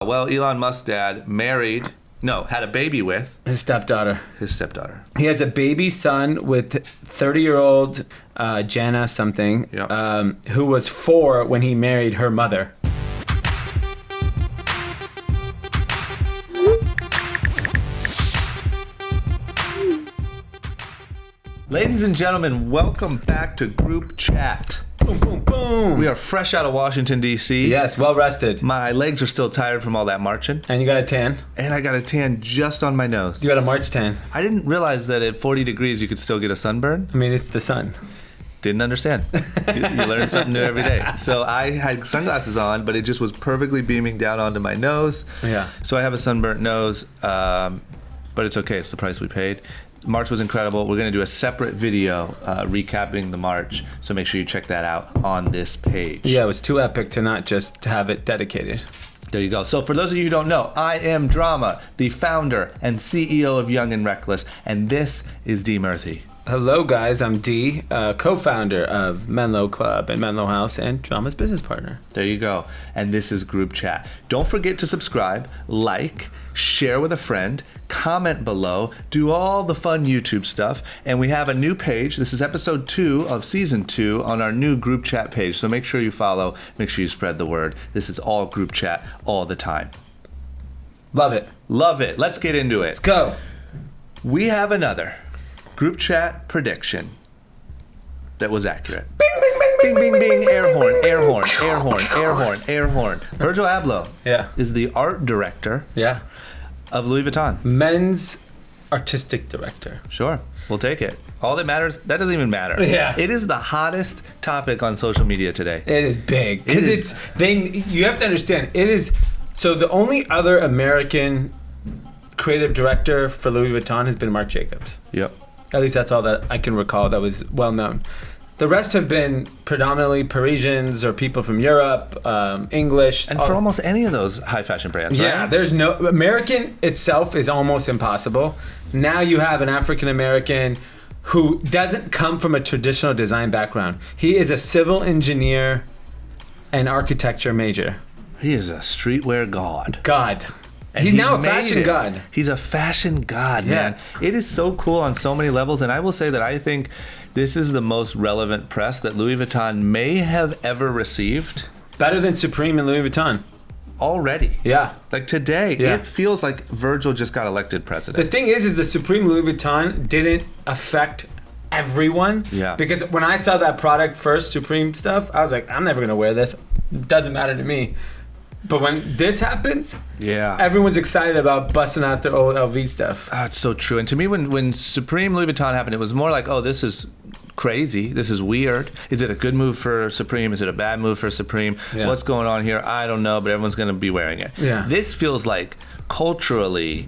Well, Elon Musk's dad had a baby with his stepdaughter. He has a baby son with 30-year-old Jana something, who was 4 when he married her mother. Ladies and gentlemen, welcome back to Group Chat. Boom, boom, boom. We are fresh out of Washington, D.C. Yes, well rested. My legs are still tired from all that marching. And you got a tan? And I got a tan just on my nose. You got a March tan. I didn't realize that at 40 degrees you could still get a sunburn. I mean, it's the sun. Didn't understand. You learn something new every day. So I had sunglasses on, but it just was perfectly beaming down onto my nose. Yeah. So I have a sunburnt nose, but it's okay. It's the price we paid. March was incredible. We're going to do a separate video recapping the March, so make sure you check that out on this page. Yeah, it was too epic to not just have it dedicated. There you go. So for those of you who don't know, I am Drama, the founder and CEO of Young and Reckless, and this is Dee Murthy. Hello, guys. I'm Dee, co-founder of Menlo Club and Menlo House and Drama's business partner. There you go. And this is Group Chat. Don't forget to subscribe, like, share with a friend, comment below, do all the fun YouTube stuff. And we have a new page. This is episode 2 of season 2 on our new Group Chat page. So make sure you follow, make sure you spread the word. This is all Group Chat all the time. Love it. Love it. Let's get into it. Let's go. We have another Group Chat prediction that was accurate. Bing, bing, bing, Bing, bing, bing, air horn, air horn, air horn, air horn, air horn. Virgil is the art director of Louis Vuitton. Men's artistic director. Sure, we'll take it. All that matters, that doesn't even matter. Yeah. It is the hottest topic on social media today. It is big. Because you have to understand, so the only other American creative director for Louis Vuitton has been Marc Jacobs. Yep. At least that's all that I can recall that was well known. The rest have been predominantly Parisians or people from Europe, English. And for almost any of those high fashion brands, right? Yeah, there's no... American itself is almost impossible. Now you have an African American who doesn't come from a traditional design background. He is a civil engineer and architecture major. He is a streetwear god. And he's now a fashion god. He's a fashion god, man. It is so cool on so many levels, and I will say that I think this is the most relevant press that Louis Vuitton may have ever received. Better than Supreme and Louis Vuitton. Already. Yeah. Like today, it feels like Virgil just got elected president. The thing is the Supreme Louis Vuitton didn't affect everyone. Yeah. Because when I saw that product first, Supreme stuff, I was like, I'm never going to wear this. It doesn't matter to me. But when this happens, everyone's excited about busting out their old LV stuff. Oh, it's so true. And to me, when Supreme Louis Vuitton happened, it was more like, oh, this is crazy. This is weird. Is it a good move for Supreme? Is it a bad move for Supreme? Yeah. What's going on here? I don't know, but everyone's going to be wearing it. Yeah. This feels like culturally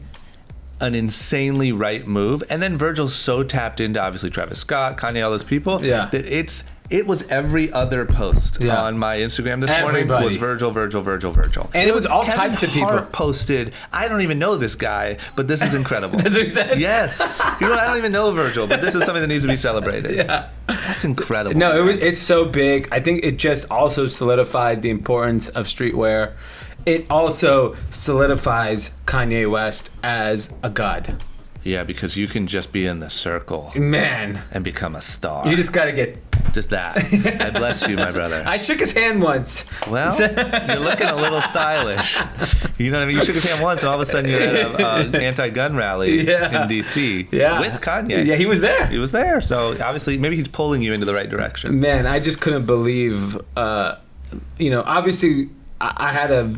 an insanely right move. And then Virgil's so tapped into, obviously, Travis Scott, Kanye, all those people, that it was every other post on my Instagram this morning was Virgil. And it was all Kevin types of people. Hart posted, I don't even know this guy, but this is incredible. That's what he said? Yes. I don't even know Virgil, but this is something that needs to be celebrated. Yeah. That's incredible. No, it's so big. I think it just also solidified the importance of streetwear. It also solidifies Kanye West as a god. Yeah, because you can just be in the circle. Man. And become a star. You just got to get... Just that. I bless you, my brother. I shook his hand once. Well, you're looking a little stylish. You know what I mean? You shook his hand once, and all of a sudden you're at an anti-gun rally in D.C. with Kanye. Yeah, he was there. He was there. So obviously, maybe he's pulling you into the right direction. Man, I just couldn't believe, obviously I had a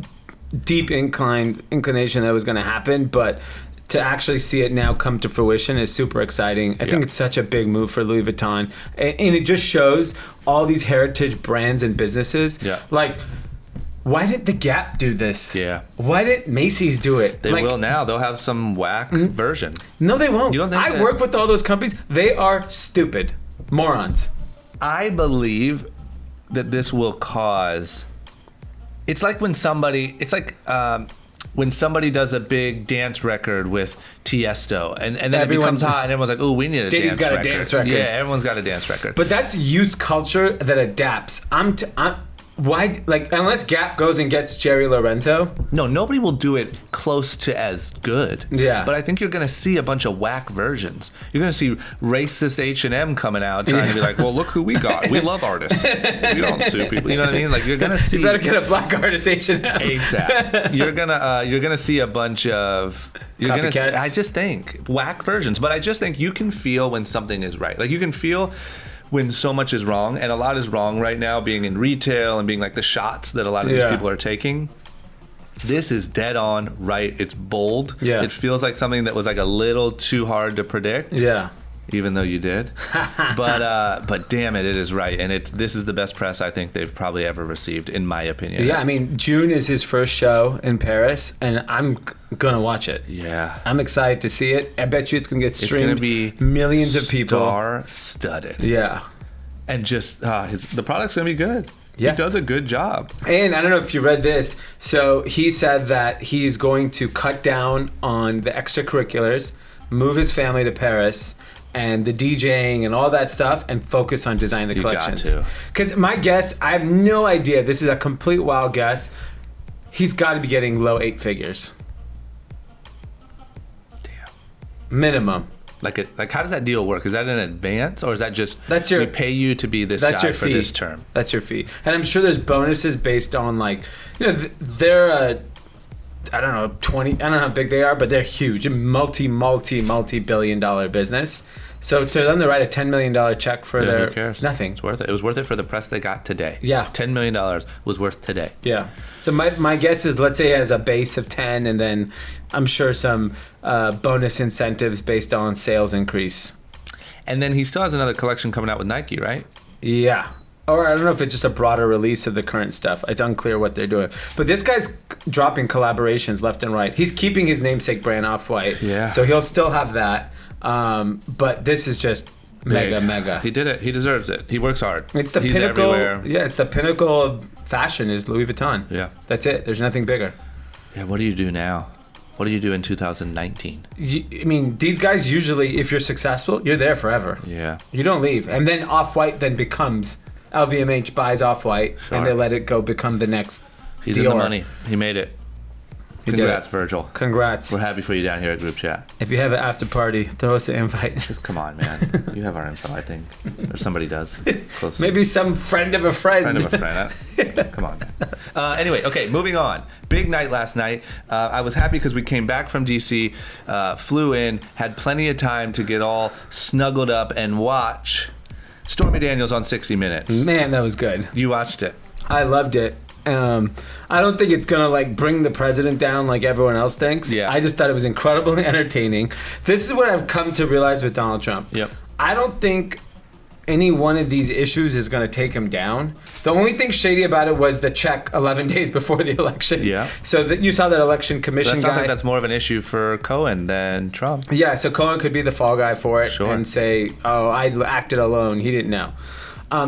deep inclination that was going to happen, but to actually see it now come to fruition is super exciting. I think it's such a big move for Louis Vuitton. And it just shows all these heritage brands and businesses. Yeah. Like, why did The Gap do this? Yeah. Why did Macy's do it? They will now. They'll have some whack version. No, they won't. You don't think I work with all those companies. They are stupid. Morons. I believe that this will cause... It's like when somebody... when somebody does a big dance record with Tiesto, and then it becomes hot, and everyone's like, "Oh, we need a Diddy's dance record." Diddy's got a dance record. Yeah, everyone's got a dance record. But that's youth culture that adapts. Why? Like, unless Gap goes and gets Jerry Lorenzo. No, nobody will do it close to as good. Yeah. But I think you're going to see a bunch of whack versions. You're going to see racist H&M coming out trying to be like, well, look who we got. We love artists. We don't sue people. You know what I mean? Like, you're going to see. You better get a black artist H&M. ASAP. You're gonna see a bunch of. Copycats. I just think whack versions, but I just think you can feel when something is right. Like you can feel when so much is wrong, and a lot is wrong right now, being in retail and being like the shots that a lot of these people are taking. This is dead on right. It's bold. Yeah. It feels like something that was like a little too hard to predict. Yeah. Even though you did. But damn it is right. And this is the best press I think they've probably ever received, in my opinion. Yeah, I mean, June is his first show in Paris, and I'm going to watch it. Yeah. I'm excited to see it. I bet you it's going to get streamed. It's going to be millions of people. Star-studded. Yeah. And just, the product's going to be good. Yeah. He does a good job. And I don't know if you read this. So he said that he's going to cut down on the extracurriculars, move his family to Paris, and the DJing and all that stuff, and focus on designing the collections. You got to. Because my guess, I have no idea. This is a complete wild guess. He's got to be getting low 8 figures. Damn. Minimum. Like how does that deal work? Is that in advance, or is that just we pay you to be this guy for this term? That's your fee. And I'm sure there's bonuses based on they're I don't know, 20, I don't know how big they are, but they're huge. Multi-billion-dollar business. So to them to write a $10 million check for who cares? It's nothing. It's worth it. It was worth it for the press they got today. Yeah. $10 million was worth today. Yeah. So my guess is, let's say it has a base of 10, and then I'm sure some bonus incentives based on sales increase. And then he still has another collection coming out with Nike, right? Yeah. Or I don't know if it's just a broader release of the current stuff. It's unclear what they're doing. But this guy's dropping collaborations left and right. He's keeping his namesake brand Off-White. Yeah. So he'll still have that. But this is just mega. He did it. He deserves it. He works hard. It's the He's pinnacle. everywhere. Yeah, it's the pinnacle of fashion is Louis Vuitton. Yeah. That's it. There's nothing bigger. Yeah, what do you do now? What do you do in 2019? I mean, these guys usually, if you're successful, you're there forever. Yeah. You don't leave. And then Off-White then becomes... LVMH buys Off-White, and they let it go become the next He's Dior. in the money. He made it. Congrats, Virgil. Congrats. We're happy for you down here at Group Chat. If you have an after party, throw us an invite. Just come on, man. You have our info, I think. Or somebody does. Close Maybe some friend of a friend. Friend of a friend. Come on, man. Anyway, okay, moving on. Big night last night. I was happy because we came back from D.C., flew in, had plenty of time to get all snuggled up and watch Stormy Daniels on 60 Minutes. Man, that was good. You watched it. I loved it. I don't think it's gonna bring the president down like everyone else thinks. Yeah. I just thought it was incredibly entertaining. This is what I've come to realize with Donald Trump. Yep. I don't think any one of these issues is going to take him down. The only thing shady about it was the check 11 days before the election. Yeah. So that you saw that election commission That sounds guy. like that's more of an issue for Cohen than Trump. Yeah, so Cohen could be the fall guy for it and say, oh, I acted alone. He didn't know.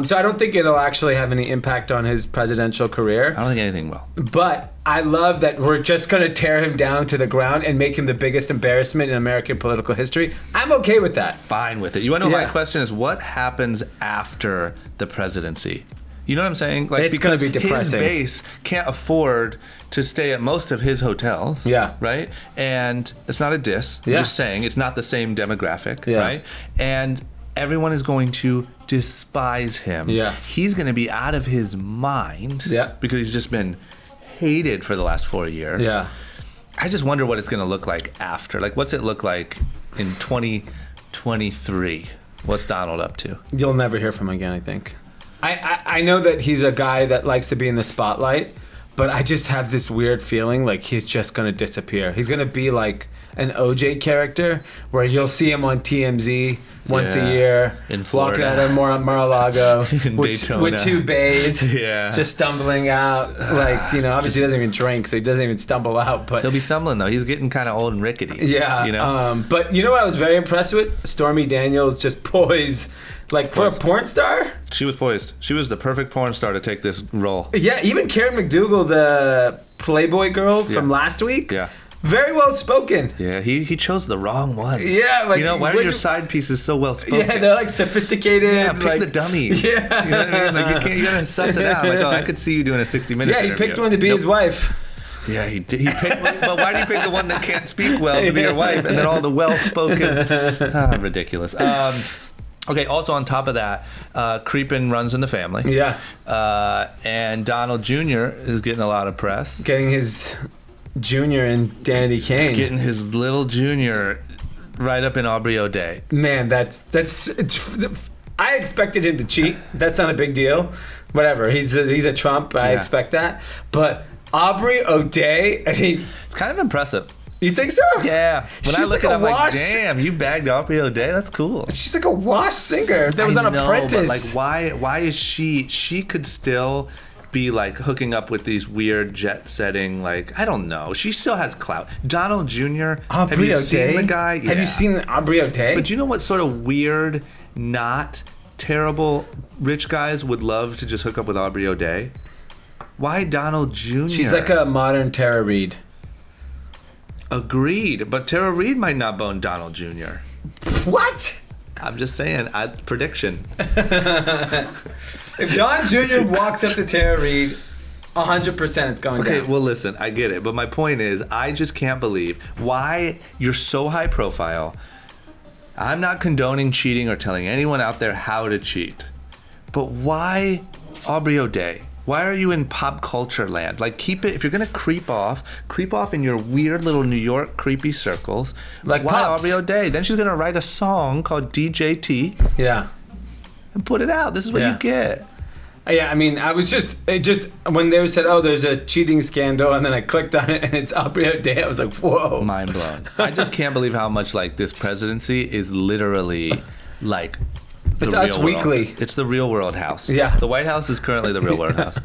So I don't think it'll actually have any impact on his presidential career. I don't think anything will. But I love that we're just going to tear him down to the ground and make him the biggest embarrassment in American political history. I'm okay with that. Fine with it. You want to know my question is, what happens after the presidency? You know what I'm saying? Like, it's going to be depressing. His base can't afford to stay at most of his hotels. Yeah. Right? And it's not a diss. I'm just saying it's not the same demographic. Yeah. Right? And everyone is going to despise him. Yeah. He's going to be out of his mind. Yeah. Because he's just been hated for the last 4 years. Yeah. I just wonder what it's going to look like after. Like, what's it look like in 2023? What's Donald up to? You'll never hear from him again, I think. I know that he's a guy that likes to be in the spotlight, but I just have this weird feeling like he's just going to disappear. He's going to be like an OJ character where you'll see him on TMZ once a year, in Florida, walking out of Mar-a-Lago in Daytona with two bays, yeah, just stumbling out. Like, you know, obviously he doesn't even drink, so he doesn't even stumble out. But he'll be stumbling though. He's getting kind of old and rickety. Yeah, you know. But you know what I was very impressed with? Stormy Daniels just poised. Like, for a porn star? She was poised. She was the perfect porn star to take this role. Yeah, even Karen McDougal, the Playboy girl from last week. Yeah. Very well spoken. Yeah, he chose the wrong ones. Yeah, like, why are your side pieces so well spoken? Yeah, they're like sophisticated. Yeah, pick like, the dummies. Yeah, you know what I mean. Like you gotta suss it out. Like, I could see you doing a 60-minute. Yeah, he picked one to be his wife. Yeah, he did. He picked one, but why did he pick the one that can't speak well to be your wife, and then all the well-spoken? Ridiculous. Okay, also on top of that, creeping runs in the family. Yeah. And Donald Jr. is getting a lot of press. Getting his junior in Danity Kane. Getting his little junior right up in Aubrey O'Day. Man, I expected him to cheat. That's not a big deal. Whatever. He's a Trump. I expect that. But Aubrey O'Day, I mean... It's kind of impressive. You think so? Yeah. When I look like at it, I'm like, damn, you bagged Aubrey O'Day? That's cool. She's like a washed singer that was on Apprentice. But like, why is she could still be like hooking up with these weird jet setting, like, I don't know. She still has clout. Donald Jr. Have you seen the guy? Yeah. Have you seen Aubrey O'Day? But you know what sort of weird, not terrible rich guys would love to just hook up with Aubrey O'Day? Why Donald Jr.? She's like a modern Tara Reid. Agreed, but Tara Reid might not bone Donald Jr. What? I'm just saying, prediction. If Don Jr. walks up to Tara Reid, 100% it's going down. Okay, well listen, I get it, but my point is, I just can't believe why you're so high profile. I'm not condoning cheating or telling anyone out there how to cheat, but why Aubrey O'Day? Why are you in pop culture land? Like, keep it. If you're gonna creep off in your weird little New York creepy circles. Like, why Pops. Aubrey O'Day? Then she's gonna write a song called DJT. Yeah. And put it out. This is what you get. Yeah, I mean, it just when they said, "Oh, there's a cheating scandal," and then I clicked on it and it's Aubrey O'Day, I was like, "Whoa!" Mind blown. I just can't believe how much like this presidency is literally like. It's Us Weekly. It's the real world house. Yeah. The White House is currently the real world house.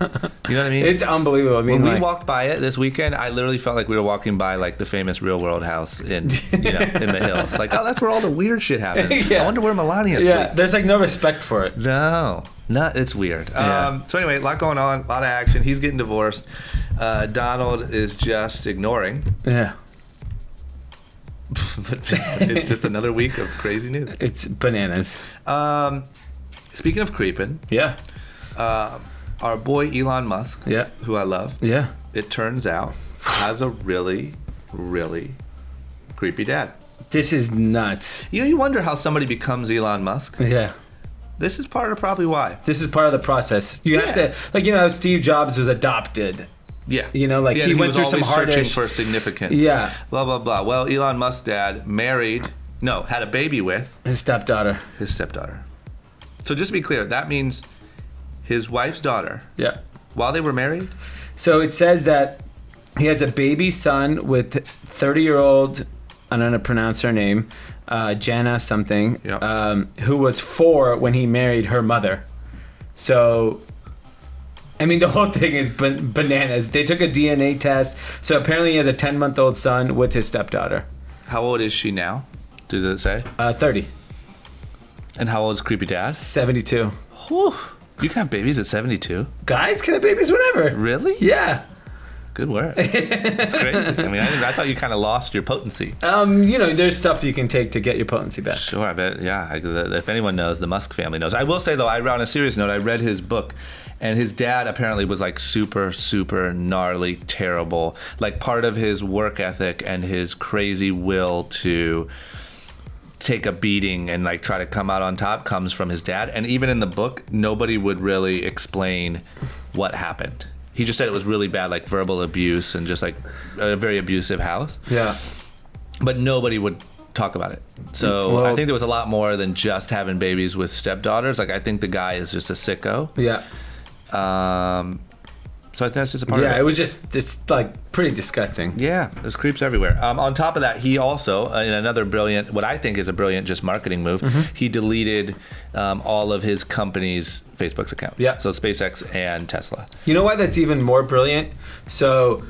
You know what I mean? It's unbelievable. I mean, when we walked by it this weekend, I literally felt like we were walking by like the famous real world house in in the hills. Like, oh, that's where all the weird shit happens. Yeah. I wonder where Melania sleeps. There's like no respect for it. No, it's weird. Yeah. So anyway, a lot going on, a lot of action. He's getting divorced. Donald is just ignoring. Yeah. But it's just another week of crazy news. It's bananas. Speaking of creeping, our boy Elon Musk, who I love, it turns out has a really, really creepy dad. This is nuts. You wonder how somebody becomes Elon Musk. Yeah. This is part of probably why. This is part of the process. You have to, like, how Steve Jobs was adopted. Yeah. Like he went through some hard searching for significance. Yeah. Blah, blah, blah. Well, Elon Musk's dad had a baby with his stepdaughter. So just to be clear, that means his wife's daughter. Yeah. While they were married? So it says that he has a baby son with 30-year-old, I don't know how to pronounce her name, Jana something, who was 4 when he married her mother. So... I mean, the whole thing is bananas. They took a DNA test. So apparently he has a 10-month-old son with his stepdaughter. How old is she now? Does it say? 30. And how old is creepy dad? 72. Whew. You can have babies at 72? Guys can have babies whenever. Really? Yeah. Good work. That's crazy. I mean, I thought you kind of lost your potency. There's stuff you can take to get your potency back. Sure, I bet. Yeah. If anyone knows, the Musk family knows. I will say, though, on a serious note, I read his book. And his dad apparently was like super, super gnarly, terrible. Like part of his work ethic and his crazy will to take a beating and like try to come out on top comes from his dad. And even in the book, nobody would really explain what happened. He just said it was really bad, like verbal abuse and just like a very abusive house. Yeah. But nobody would talk about it. So I think there was a lot more than just having babies with stepdaughters. Like I think the guy is just a sicko. Yeah. So I think that's just a part of it. Yeah, it was just like pretty disgusting. Yeah, there's creeps everywhere. On top of that, he also, in another brilliant, what I think is a brilliant just marketing move, he deleted all of his company's Facebook's accounts. Yeah. So SpaceX and Tesla. You know why that's even more brilliant? So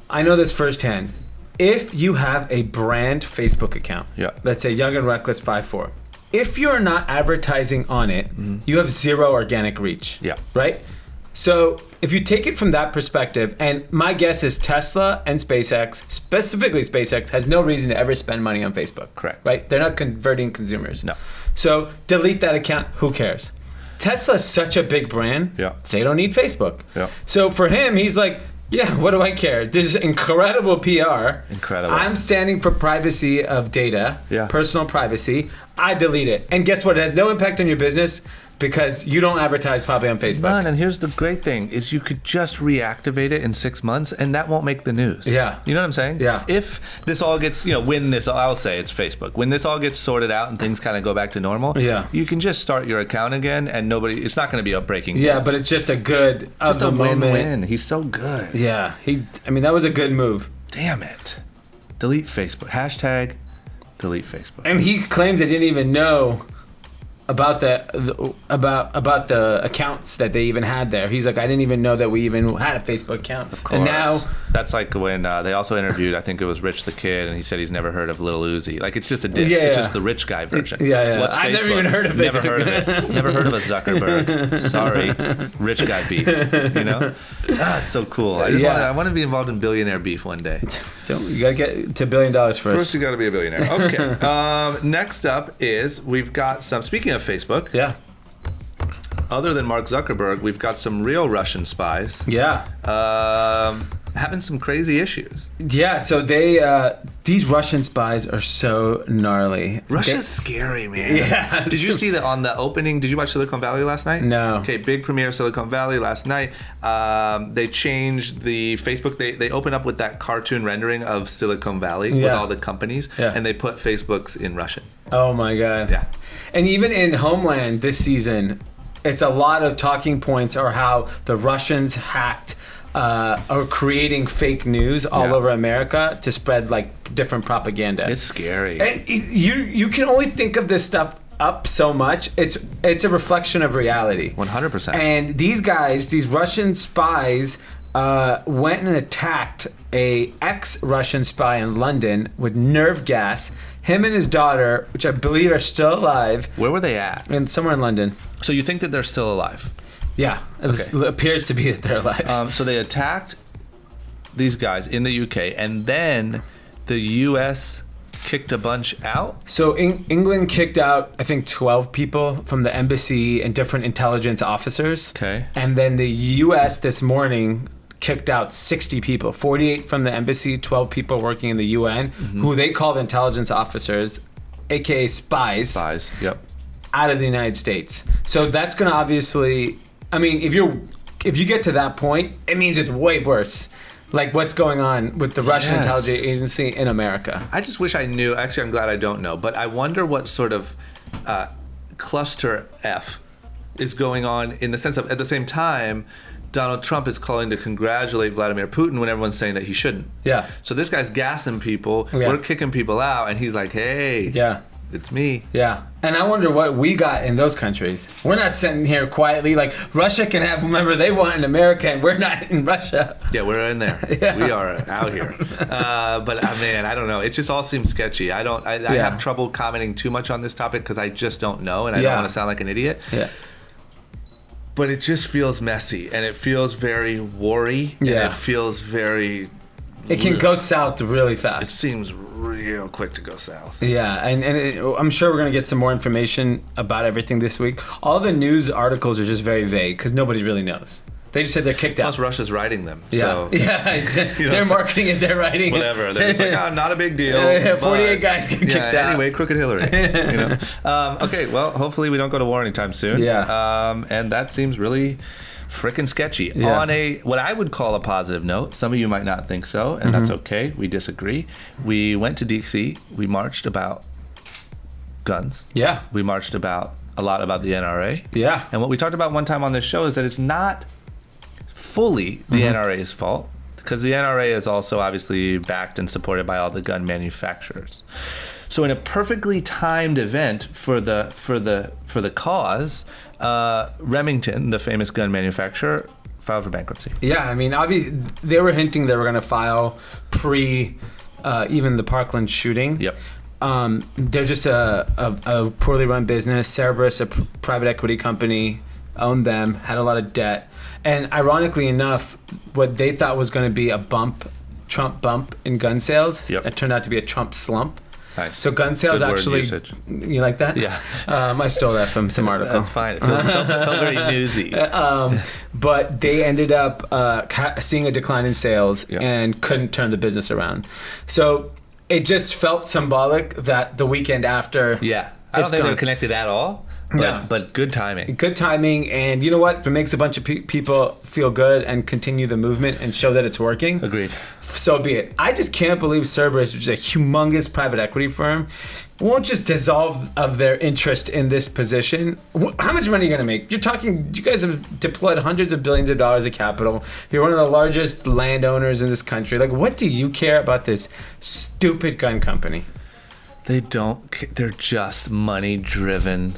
I know this firsthand. If you have a brand Facebook account, let's say Young and Reckless 54, if you're not advertising on it, you have 0 organic reach. Yeah. Right? So if you take it from that perspective, and my guess is Tesla and SpaceX, specifically SpaceX, has no reason to ever spend money on Facebook. Correct. Right? They're not converting consumers. No. So delete that account. Who cares? Tesla's such a big brand. Yeah. They don't need Facebook. Yeah. So for him, he's like, yeah, what do I care? This is incredible PR. Incredible. I'm standing for privacy of data, personal privacy. I delete it. And guess what? It has no impact on your business because you don't advertise probably on Facebook. None. And here's the great thing is you could just reactivate it in 6 months and that won't make the news. Yeah. You know what I'm saying? Yeah. If this all gets, I'll say it's Facebook. When this all gets sorted out and things kind of go back to normal, you can just start your account again and it's not going to be a breaking news. Yeah, but it's just a good just a win-win. He's so good. Yeah. That was a good move. Damn it. Delete Facebook. Hashtag delete Facebook. And he claims they didn't even know about the accounts that they even had there. He's like, I didn't even know that we even had a Facebook account. Of course. And now that's like when they also interviewed, I think it was Rich the Kid, and he said he's never heard of Lil Uzi. Like it's just a diss. It's just the rich guy version. What's I've never even heard of Facebook. Never heard of it. Never heard of a Zuckerberg. Sorry, rich guy beef. It's so cool. I want to be involved in billionaire beef one day. You gotta get to $1 billion first. First, you gotta be a billionaire. Okay. Next up is we've got some. Speaking of Facebook. Yeah. Other than Mark Zuckerberg, we've got some real Russian spies. Yeah. Having some crazy issues. Yeah, so these Russian spies are so gnarly. Russia's scary, man. Yeah. Did you see that on the opening? Did you watch Silicon Valley last night? No. Okay, big premiere of Silicon Valley last night. They changed the Facebook. They opened up with that cartoon rendering of Silicon Valley with all the companies, and they put Facebook's in Russian. Oh my God. Yeah. And even in Homeland this season, it's a lot of talking points or how the Russians hacked or creating fake news all over America to spread like different propaganda. It's scary. And you can only think of this stuff up so much. It's a reflection of reality. 100%. And these guys, these Russian spies, went and attacked a ex-Russian spy in London with nerve gas. Him and his daughter, which I believe are still alive. Where were they at? Somewhere in London. So you think that they're still alive? Yeah, it appears to be that they're alive. So they attacked these guys in the UK, and then the US kicked a bunch out? So England kicked out, I think, 12 people from the embassy and different intelligence officers. Okay. And then the US this morning kicked out 60 people, 48 from the embassy, 12 people working in the UN, who they called intelligence officers, aka spies. Spies, yep. Out of the United States. So that's going to obviously, I mean, if you get to that point, it means it's way worse. Like what's going on with the Russian intelligence agency in America. I just wish I knew. Actually, I'm glad I don't know. But I wonder what sort of cluster F is going on in the sense of, at the same time, Donald Trump is calling to congratulate Vladimir Putin when everyone's saying that he shouldn't. Yeah. So this guy's gassing people. Yeah. We're kicking people out. And he's like, hey. Yeah. It's me. Yeah. And I wonder what we got in those countries. We're not sitting here quietly. Like, Russia can have whomever they want in America, and we're not in Russia. Yeah, we're in there. Yeah. We are out here. But, man, I don't know. It just all seems sketchy. I have trouble commenting too much on this topic because I just don't know, and I don't want to sound like an idiot. Yeah. But it just feels messy, and it feels very war-y, and it feels very... It can go south really fast. It seems real quick to go south. Yeah, and I'm sure we're going to get some more information about everything this week. All the news articles are just very vague because nobody really knows. They just said they're kicked out. Plus, Russia's writing them. Yeah, so, they're marketing it, they're writing whatever. They're just like, oh, not a big deal. 48 guys get kicked out. Anyway, crooked Hillary. Okay, well, hopefully we don't go to war anytime soon. Yeah. And that seems really... freaking sketchy. Yeah. On what I would call a positive note, some of you might not think so, and that's okay. We disagree. We went to DC. We marched about guns. Yeah. We marched about a lot about the NRA. Yeah. And what we talked about one time on this show is that it's not fully the NRA's fault, because the NRA is also obviously backed and supported by all the gun manufacturers. So in a perfectly timed event for the cause, Remington, the famous gun manufacturer, filed for bankruptcy. Yeah, I mean, obviously they were hinting they were going to file pre even the Parkland shooting. Yep. They're just a poorly run business. Cerberus, a private equity company, owned them, had a lot of debt. And ironically enough, what they thought was going to be a Trump bump in gun sales, it turned out to be a Trump slump. Nice. So gun sales Good word actually, usage. You like that? Yeah. I stole that from some article. That's fine. It felt very newsy. But they ended up seeing a decline in sales and couldn't turn the business around. So it just felt symbolic that the weekend after. Yeah. I don't think they're connected at all. But good timing. Good timing, and you know what? If it makes a bunch of people feel good and continue the movement and show that it's working, agreed. So be it. I just can't believe Cerberus, which is a humongous private equity firm, won't just dissolve of their interest in this position. How much money are you going to make? You're talking, you guys have deployed hundreds of billions of dollars of capital. You're one of the largest landowners in this country. Like, what do you care about this stupid gun company? They don't. They're just money-driven,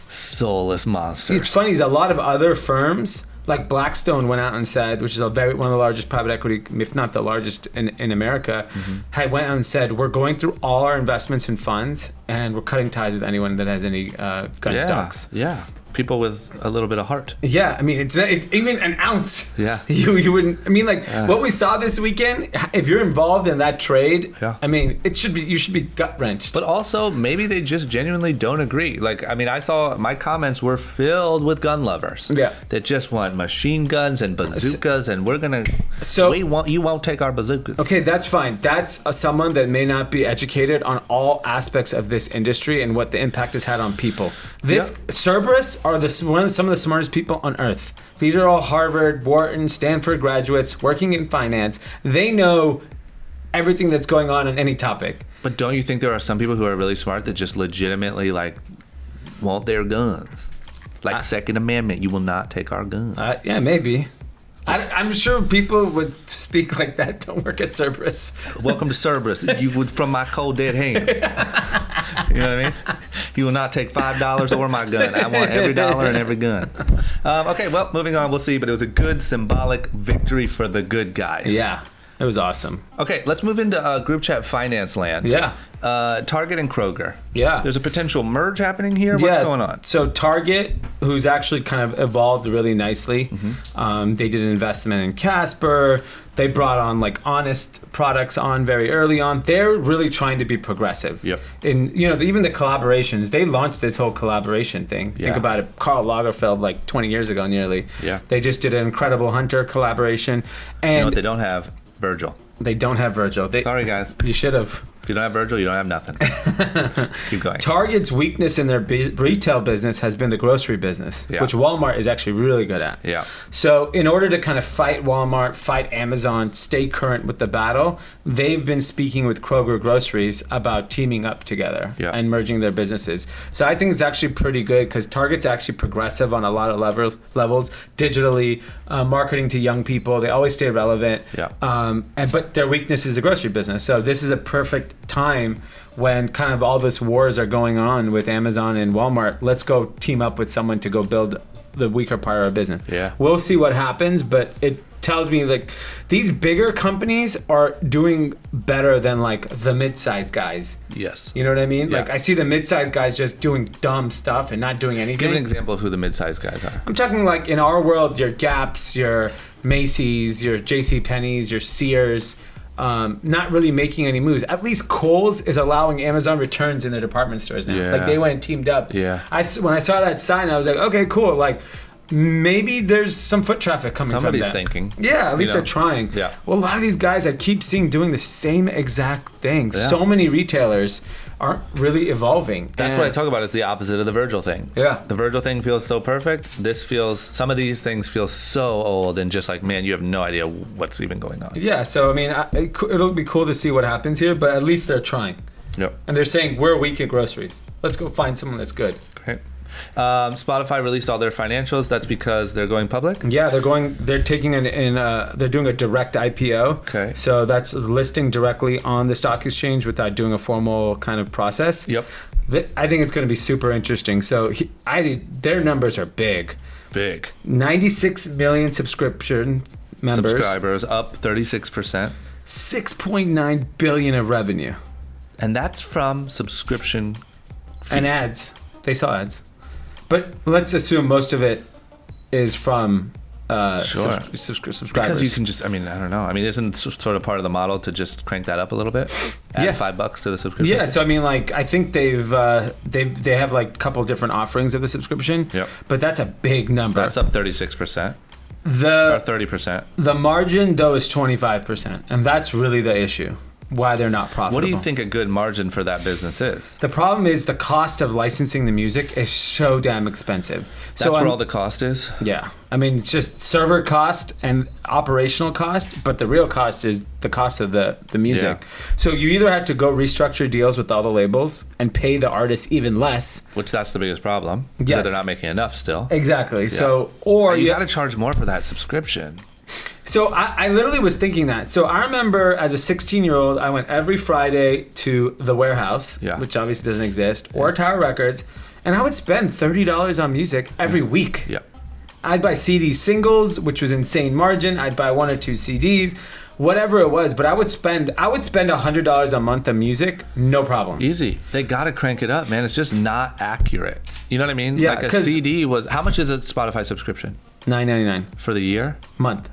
soulless monsters. It's funny, a lot of other firms, like Blackstone went out and said, which is one of the largest private equity, if not the largest in America, went out and said, we're going through all our investments and funds, and we're cutting ties with anyone that has any gun stocks. Yeah. People with a little bit of heart. Yeah, I mean, it's even an ounce. Yeah. You wouldn't, I mean, like, what we saw this weekend, if you're involved in that trade, I mean, you should be gut-wrenched. But also, maybe they just genuinely don't agree. Like, I mean, I saw my comments were filled with gun lovers. That just want machine guns and bazookas, and we're going to, you won't take our bazookas. Okay, that's fine. That's someone that may not be educated on all aspects of this industry and what the impact has had on people. Cerberus are some of the smartest people on earth. These are all Harvard, Wharton, Stanford graduates working in finance. They know everything that's going on any topic. But don't you think there are some people who are really smart that just legitimately want their guns? Like Second Amendment, you will not take our guns. Yeah, maybe. I'm sure people would speak like that don't work at Cerberus. Welcome to Cerberus. You would from my cold dead hands. You know what I mean? You will not take $5 or my gun. I want every dollar and every gun. Okay, well, moving on. We'll see. But it was a good symbolic victory for the good guys. Yeah, it was awesome. Okay, let's move into group chat finance land. Yeah. Target and Kroger. Yeah. There's a potential merge happening here. What's going on? So Target, who's actually kind of evolved really nicely, they did an investment in Casper. They brought on honest products on very early on. They're really trying to be progressive. Yep. And even the collaborations, they launched this whole collaboration thing. Think about it. Karl Lagerfeld 20 years ago nearly. Yeah. They just did an Incredible Hunter collaboration. And you know what they don't have? Virgil. They don't have Virgil. Sorry, guys. You should have. If you don't have Virgil, you don't have nothing. Keep going. Target's weakness in their retail business has been the grocery business, which Walmart is actually really good at. Yeah. So in order to kind of fight Walmart, fight Amazon, stay current with the battle, they've been speaking with Kroger Groceries about teaming up together and merging their businesses. So I think it's actually pretty good because Target's actually progressive on a lot of levels, digitally, marketing to young people. They always stay relevant. Yeah. But their weakness is the grocery business. So this is a perfect time when kind of all this wars are going on with Amazon and Walmart. Let's go team up with someone to go build the weaker part of our business. Yeah. We'll see what happens, but it tells me these bigger companies are doing better than the mid-sized guys. Yes. You know what I mean? Yeah. I see the mid-sized guys just doing dumb stuff and not doing anything. Give an example of who the mid-sized guys are. I'm talking in our world, your Gaps, your Macy's, your JCPenney's, your Sears, not really making any moves. At least Kohl's is allowing Amazon returns in their department stores now. Yeah. They went and teamed up. Yeah. When I saw that sign, I was like, okay, cool. Maybe there's some foot traffic coming Somebody's from that. thinking. Yeah, at least they're trying. Yeah. Well, a lot of these guys I keep seeing doing the same exact thing. Yeah. So many retailers aren't really evolving. That's what I talk about. It's the opposite of the Virgil thing. Yeah. The Virgil thing feels so perfect. Some of these things feel so old and just man, you have no idea what's even going on. Yeah, so I mean, it'll be cool to see what happens here, but at least they're trying. Yep. And they're saying, we're weak at groceries. Let's go find someone that's good. Great. Spotify released all their financials. That's because they're going public? Yeah, they're taking they're doing a direct IPO. Okay. So that's listing directly on the stock exchange without doing a formal kind of process. Yep. I think it's going to be super interesting. So their numbers are big. Big. 96 million subscription members. Subscribers, up 36%. 6.9 billion of revenue. And that's from subscription and ads. They saw ads. But let's assume most of it is from Because subscribers. you can just, I don't know. Isn't sort of part of the model to just crank that up a little bit? Add $5 to the subscription? Yeah, so I think they have like a couple different offerings of the subscription. Yep. But that's a big number. That's up 36%. Or 30%. The margin, though, is 25%. And that's really the issue. Why they're not profitable. What do you think a good margin for that business is? The problem is the cost of licensing the music is so damn expensive. That's where all the cost is? Yeah. It's just server cost and operational cost, but the real cost is the cost of the music. Yeah. So you either have to go restructure deals with all the labels and pay the artists even less. Which that's the biggest problem. Because they're not making enough still. Exactly. Yeah. So, or you got to charge more for that subscription. So I literally was thinking that. So I remember as a 16-year-old, I went every Friday to the Warehouse, which obviously doesn't exist, or Tower Records, and I would spend $30 on music every week. Yeah. I'd buy CD singles, which was insane margin. I'd buy 1 or 2 CDs, whatever it was. But I would spend $100 a month on music, no problem. Easy. They got to crank it up, man. It's just not accurate. You know what I mean? Yeah, like a CD was, how much is a Spotify subscription? $9.99 for the year? Month.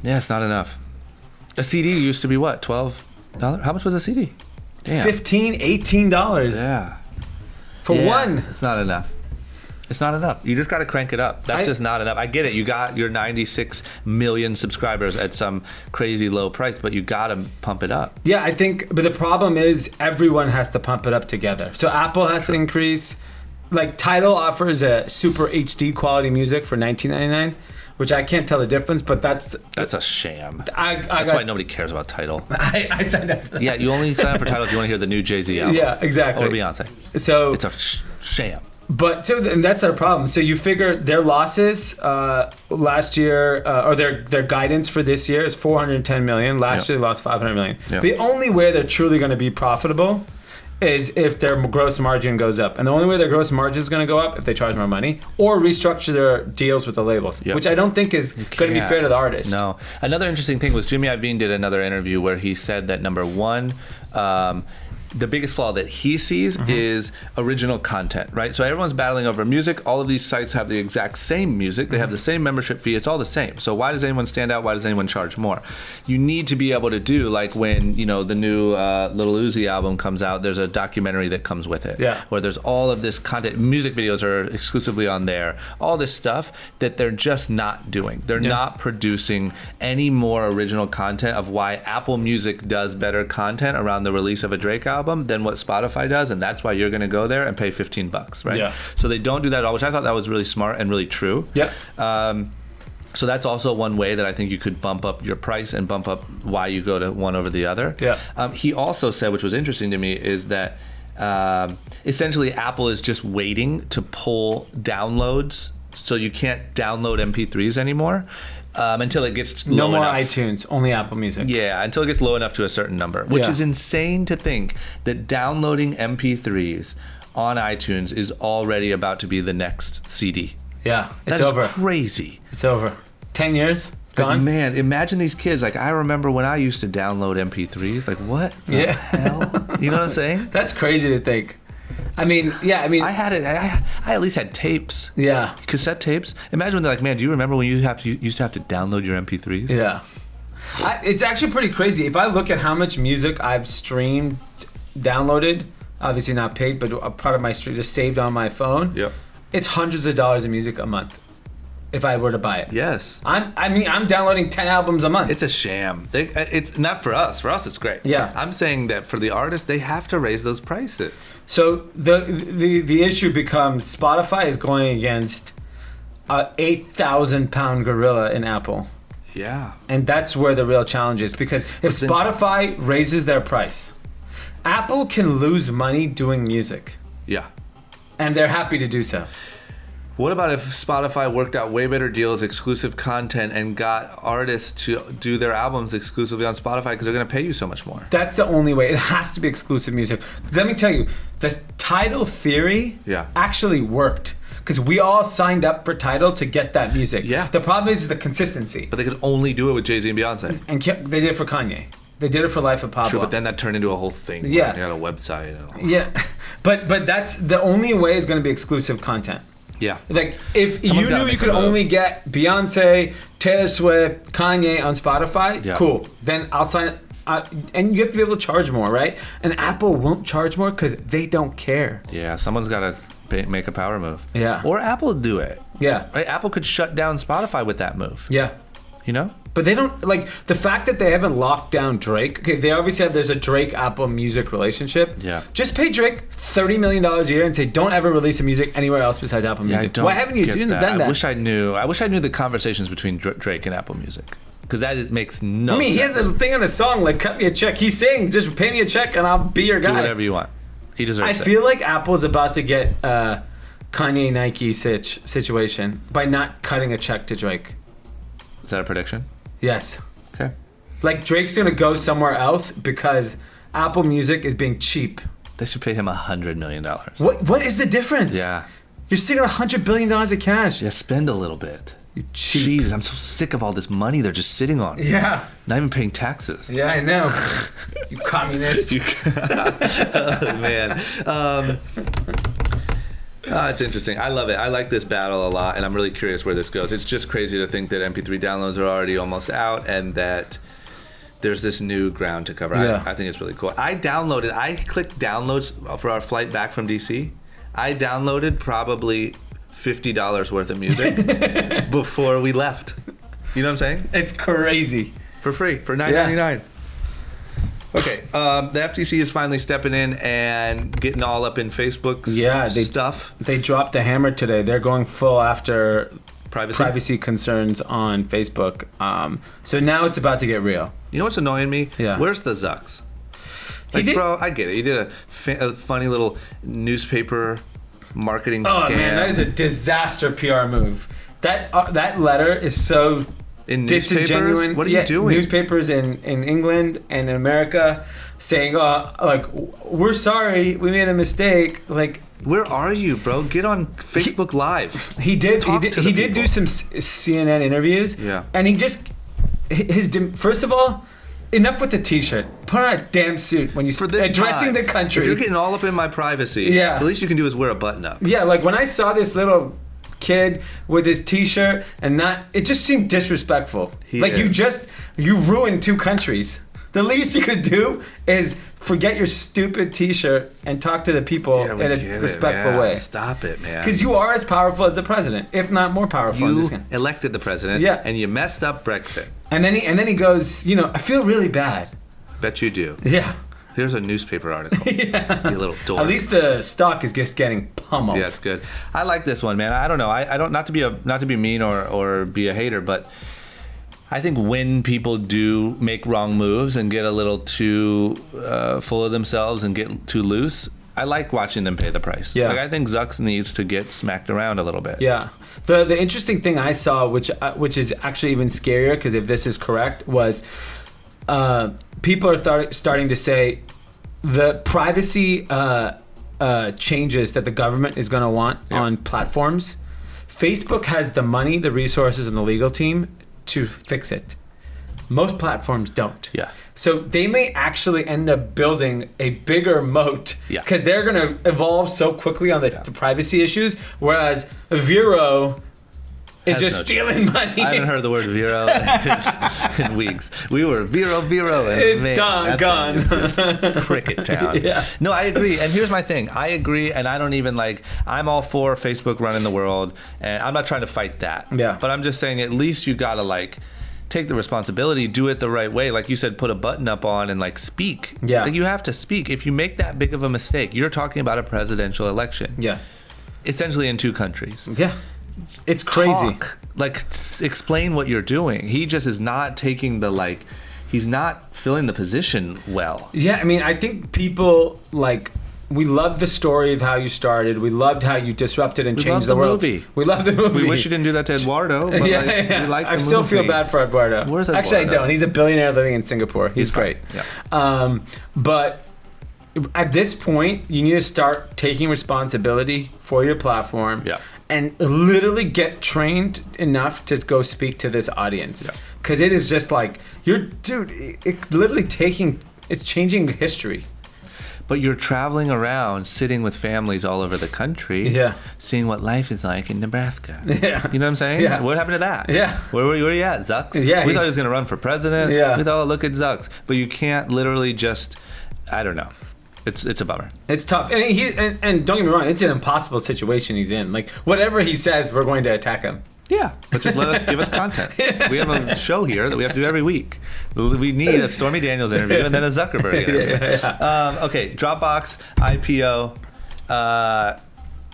Yeah, it's not enough. A CD used to be what? $12? How much was a CD? Damn. $15, $18. Yeah. For one. It's not enough. It's not enough. You just got to crank it up. That's just not enough. I get it. You got your 96 million subscribers at some crazy low price, but you got to pump it up. Yeah, I think, but the problem is everyone has to pump it up together. So Apple has to increase. Like Tidal offers a super HD quality music for $19.99. Which I can't tell the difference, but that's a sham. That's why nobody cares about Tidal. I signed up for that. Yeah, you only sign up for Tidal if you want to hear the new Jay-Z album. Yeah, exactly. Or Beyonce. So it's a sham. But and that's our problem. So you figure their losses last year, or their guidance for this year is $410 million. Last year they lost $500 million. Yep. The only way they're truly going to be profitable is if their gross margin goes up. And the only way their gross margin is going to go up if they charge more money or restructure their deals with the labels, which I don't think is going to be fair to the artist. No. Another interesting thing was Jimmy Iovine did another interview where he said that number one, the biggest flaw that he sees is original content, right? So everyone's battling over music. All of these sites have the exact same music. They have the same membership fee. It's all the same. So why does anyone stand out? Why does anyone charge more? You need to be able to do, like when, the new Lil Uzi album comes out, there's a documentary that comes with it. Yeah. Where there's all of this content. Music videos are exclusively on there. All this stuff that they're just not doing. They're not producing any more original content of why Apple Music does better content around the release of a Drake album than what Spotify does, and that's why you're going to go there and pay $15, right? Yeah. So they don't do that at all, which I thought that was really smart and really true. Yeah. So that's also one way that I think you could bump up your price and bump up why you go to one over the other. Yeah. He also said, which was interesting to me, is that essentially Apple is just waiting to pull downloads, so you can't download MP3s anymore. Until it gets low enough. No more iTunes, only Apple Music. Yeah, until it gets low enough to a certain number, which is insane to think that downloading MP3s on iTunes is already about to be the next CD. Yeah, it's over. That's crazy. It's over. 10 years, gone. Like, man, imagine these kids. Like, I remember when I used to download MP3s. Like, what the hell? You know what I'm saying? That's crazy to think. I I had it. I at least had tapes. Yeah. Cassette tapes. Imagine when they're like, man, do you remember when you used to have to download your MP3s? Yeah. It's actually pretty crazy. If I look at how much music I've streamed, downloaded, obviously not paid, but a part of my stream just saved on my phone. Yep. It's hundreds of dollars of music a month. If I were to buy it. Yes. I'm downloading 10 albums a month. It's a sham. It's not for us. For us, it's great. Yeah. I'm saying that for the artists, they have to raise those prices. So the issue becomes Spotify is going against a 8,000-pound gorilla in Apple. Yeah. And that's where the real challenge is, because if Spotify raises their price, Apple can lose money doing music. Yeah. And they're happy to do so. What about if Spotify worked out way better deals, exclusive content, and got artists to do their albums exclusively on Spotify because they're going to pay you so much more? That's the only way. It has to be exclusive music. Let me tell you, the Tidal theory actually worked because we all signed up for Tidal to get that music. Yeah. The problem is the consistency. But they could only do it with Jay-Z and Beyonce. And they did it for Kanye. They did it for Life of Pablo. True, but then that turned into a whole thing. Yeah. They had a website. Yeah. But that's the only way is going to be exclusive content. Yeah. Like, if Someone's you gotta knew you make could a move. only get Beyonce, Taylor Swift, Kanye on Spotify, Yeah. cool. Then I'll sign and you have to be able to charge more, right? And Apple won't charge more because they don't care. Yeah, someone's got to make a power move. Yeah. Or Apple do it. Yeah. Right? Apple could shut down Spotify with that move. Yeah. You know? But they don't, like, the fact that they haven't locked down Drake. Okay, they obviously have, there's a Drake-Apple Music relationship. Yeah. Just pay Drake $30 million a year and say, don't ever release a music anywhere else besides Apple Music. Why haven't you done that? I wish I knew the conversations between Drake and Apple Music. Because that makes no sense. I mean, he has a thing on a song, like, cut me a check. He's saying, just pay me a check and I'll be your guy. Do whatever you want. He deserves it. I feel like Apple's about to get Kanye Nike situation by not cutting a check to Drake. Is that a prediction? Yes. Okay. Like, Drake's gonna go somewhere else because Apple Music is being cheap. They should pay him $100 million. What is the difference? Yeah. You're sitting on $100 billion of cash. Yeah, spend a little bit. You cheap. Jeez, I'm so sick of all this money they're just sitting on. Yeah. Not even paying taxes. Yeah, I know. You communist. Oh, man. It's interesting. I love it. I like this battle a lot, and I'm really curious where this goes. It's just crazy to think that MP3 downloads are already almost out and that there's this new ground to cover. Yeah. I think it's really cool. I clicked downloads for our flight back from DC. I downloaded probably $50 worth of music before we left. You know what I'm saying? It's crazy. For free, for $9.99. Yeah. Okay, the FTC is finally stepping in and getting all up in Facebook's stuff. They dropped the hammer today. They're going full after privacy concerns on Facebook. So now it's about to get real. You know what's annoying me? Yeah. Where's the Zucks? Like, bro, I get it. You did a funny little newspaper marketing scam. Oh, man, that is a disaster PR move. That letter is so... In disingenuous. What are you doing? Newspapers in England and in America saying, like, we're sorry, we made a mistake. Like, where are you, bro? Get on Facebook Live. He did do some CNN interviews. Yeah. And he just first of all, enough with the T-shirt. Put on a damn suit when you addressing the country. If you're getting all up in my privacy, yeah, the least you can do is wear a button up. Yeah, like when I saw this little kid with his T-shirt it just seemed disrespectful. You ruined two countries. The least you could do is forget your stupid T-shirt and talk to the people in a respectful way. Stop it, man. Because you are as powerful as the president, if not more powerful. You elected the president, and you messed up Brexit. And then he goes, I feel really bad. Bet you do. Yeah. Here's a newspaper article. Yeah. You little dork. At least the stock is just getting pummeled. Yeah, it's good. I like this one, man. I don't know. I don't not to be mean or be a hater, but I think when people do make wrong moves and get a little too full of themselves and get too loose, I like watching them pay the price. Yeah. Like, I think Zucks needs to get smacked around a little bit. Yeah. The interesting thing I saw, which is actually even scarier, because if this is correct, was people are starting to say the privacy changes that the government is going to want on platforms. Facebook has the money, the resources, and the legal team to fix it. Most platforms don't. Yeah. So they may actually end up building a bigger moat because they're going to evolve so quickly on the privacy issues, whereas Vero is just stealing money. I haven't heard the word Vero in weeks. We were Vero, and man, gone. It's just cricket town. Yeah. No, I agree. And here's my thing. I agree, and I don't even I'm all for Facebook running the world, and I'm not trying to fight that. Yeah. But I'm just saying, at least you gotta take the responsibility, do it the right way. Like you said, put a button up on and speak. Yeah. You have to speak. If you make that big of a mistake, you're talking about a presidential election. Yeah. Essentially in two countries. Yeah. It's crazy. Explain what you're doing. He just is not taking he's not filling the position well. Yeah, I mean, I think people we loved the story of how you started. We loved how you disrupted and changed the world. Movie. We loved the movie. We wish you didn't do that to Eduardo. But We like the still movie. feel bad for Eduardo. Where's Eduardo? Actually, I don't. He's a billionaire living in Singapore. He's great. Yeah. But at this point, you need to start taking responsibility for your platform. Yeah. and literally get trained enough to go speak to this audience. Because it is just like, it's literally it's changing history. But you're traveling around, sitting with families all over the country, seeing what life is like in Nebraska. Yeah. You know what I'm saying? Yeah. What happened to that? Yeah. Where were you at, Zucks? Yeah, we thought he was going to run for president. Yeah. We thought, oh, look at Zucks. But you can't literally just, I don't know. It's a bummer. It's tough. And don't get me wrong, it's an impossible situation he's in. Like, whatever he says, we're going to attack him. Yeah, but just give us content. We have a show here that we have to do every week. We need a Stormy Daniels interview and then a Zuckerberg interview. Okay, Dropbox, IPO.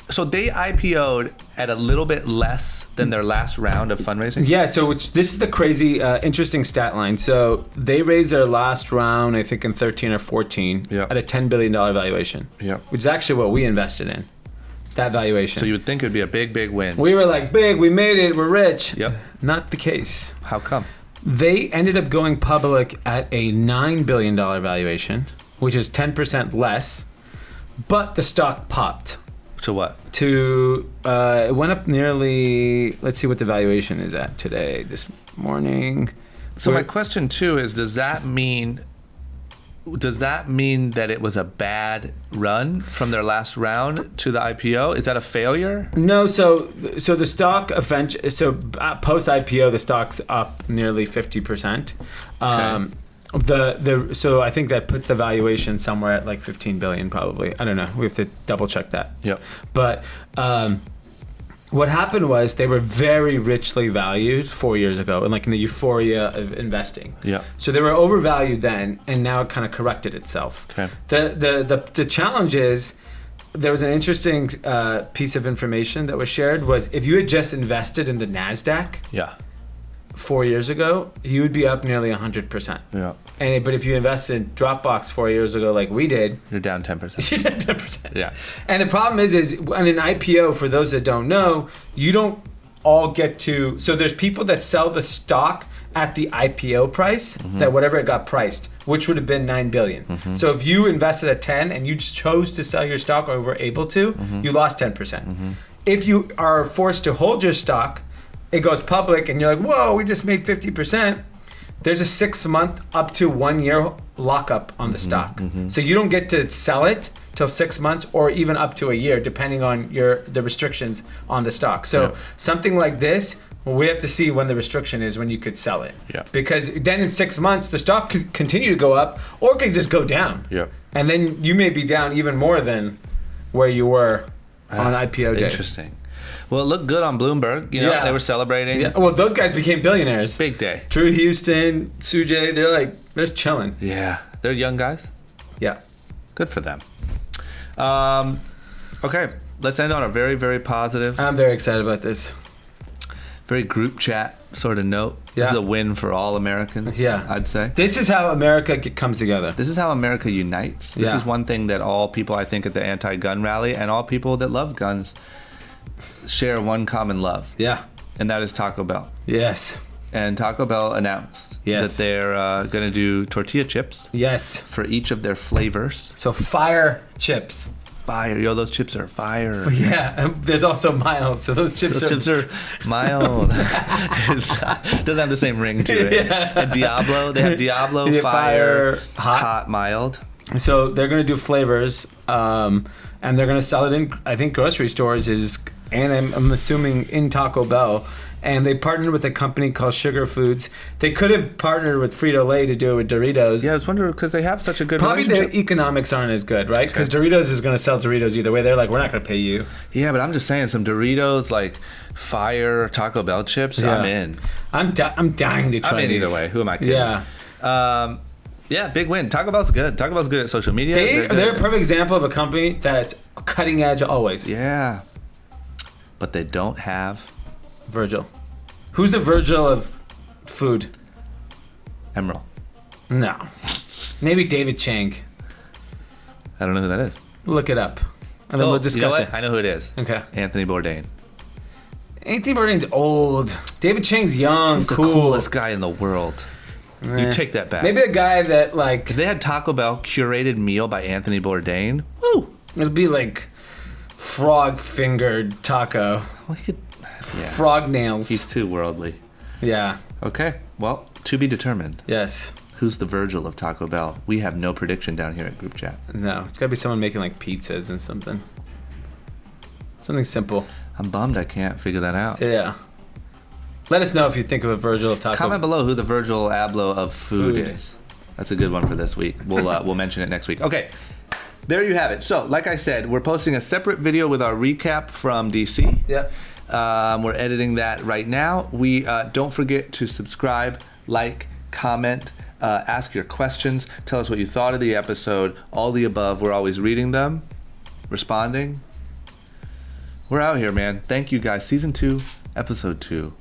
So they IPO'd at a little bit less than their last round of fundraising? Yeah, so this is the crazy, interesting stat line. So they raised their last round, I think, in 13 or 14 at a $10 billion valuation, which is actually what we invested in, that valuation. So you would think it would be a big, big win. We were like, big, we made it, we're rich. Yep. Not the case. How come? They ended up going public at a $9 billion valuation, which is 10% less, but the stock popped. To what? It went up nearly, let's see what the valuation is at today, this morning. So my question too is, does that mean that it was a bad run from their last round to the IPO? Is that a failure? No, so the stock post IPO, the stock's up nearly 50%. Okay. So I think that puts the valuation somewhere at like 15 billion probably. I don't know. We have to double check that. Yep. But what happened was they were very richly valued 4 years ago, and like in the euphoria of investing. Yeah. So they were overvalued then, and now it kind of corrected itself. Okay. The challenge is, there was an interesting piece of information that was shared, was if you had just invested in the NASDAQ 4 years ago, you would be up nearly 100%. Yeah. But if you invested in Dropbox 4 years ago, like we did, you're down 10%. You're down 10%. Yeah. And the problem is on an IPO, for those that don't know, you don't all get to. So there's people that sell the stock at the IPO price, that whatever it got priced, which would have been $9 billion. So if you invested at 10 and you chose to sell your stock or were able to, you lost 10%. If you are forced to hold your stock, it goes public and you're like, whoa, we just made 50%. There's a 6-month up to 1 year lockup on the stock. So you don't get to sell it till 6 months or even up to a year, depending on the restrictions on the stock. So something like this, we have to see when the restriction is when you could sell it. Yeah. Because then in 6 months, the stock could continue to go up or it could just go down. Yeah. And then you may be down even more than where you were on IPO day. Interesting. Well, it looked good on Bloomberg. You know, they were celebrating. Yeah. Well, those guys became billionaires. Big day. Drew Houston, Sujay, they're chilling. Yeah. They're young guys. Yeah. Good for them. Okay. Let's end on a very, very positive. I'm very excited about this. Very group chat sort of note. This is a win for all Americans, I'd say. This is how America comes together. This is how America unites. This is one thing that all people, I think, at the anti-gun rally and all people that love guns share one common love. Yeah. And that is Taco Bell. Yes. And Taco Bell announced that they're going to do tortilla chips. Yes. For each of their flavors. So fire chips. Fire. Yo, those chips are fire. Yeah. There's also mild. So those chips are mild. Doesn't have the same ring to it. And Diablo. They have Diablo, fire, hot, mild. So they're going to do flavors. And they're going to sell it in, I think, grocery stores and I'm assuming in Taco Bell. And they partnered with a company called Sugar Foods. They could have partnered with Frito-Lay to do it with Doritos. Yeah, I was wondering because they have such a good relationship. relationship. The economics aren't as good, right? Because Doritos is going to sell Doritos either way. They're like, we're not going to pay you. Yeah, but I'm just saying, some Doritos, like fire Taco Bell chips, I'm in. I'm dying to try these. Either way. Who am I kidding? Yeah. Yeah, big win. Taco Bell's good. Taco Bell's good at social media. They're a perfect example of a company that's cutting edge always. Yeah. But they don't have Virgil. Who's the Virgil of food? Emerald. No. Maybe David Chang. I don't know who that is. Look it up. And then we'll discuss it. I know who it is. Okay. Anthony Bourdain. Anthony Bourdain's old. David Chang's young, He's cool. the coolest guy in the world. You take that back. Maybe a guy that like... If they had Taco Bell curated meal by Anthony Bourdain, woo! It'd be like frog-fingered taco. Well, Frog nails. He's too worldly. Yeah. Okay. Well, to be determined. Yes. Who's the Virgil of Taco Bell? We have no prediction down here at group chat. No, it's gotta be someone making like pizzas and something. Something simple. I'm bummed I can't figure that out. Yeah. Let us know if you think of a Virgil of Taco. Comment below who the Virgil Abloh of food is. That's a good one for this week. We'll mention it next week. Okay. There you have it. So, like I said, we're posting a separate video with our recap from DC. Yep. We're editing that right now. We don't forget to subscribe, like, comment, ask your questions, tell us what you thought of the episode, all the above. We're always reading them, responding. We're out here, man. Thank you guys. Season 2, episode 2.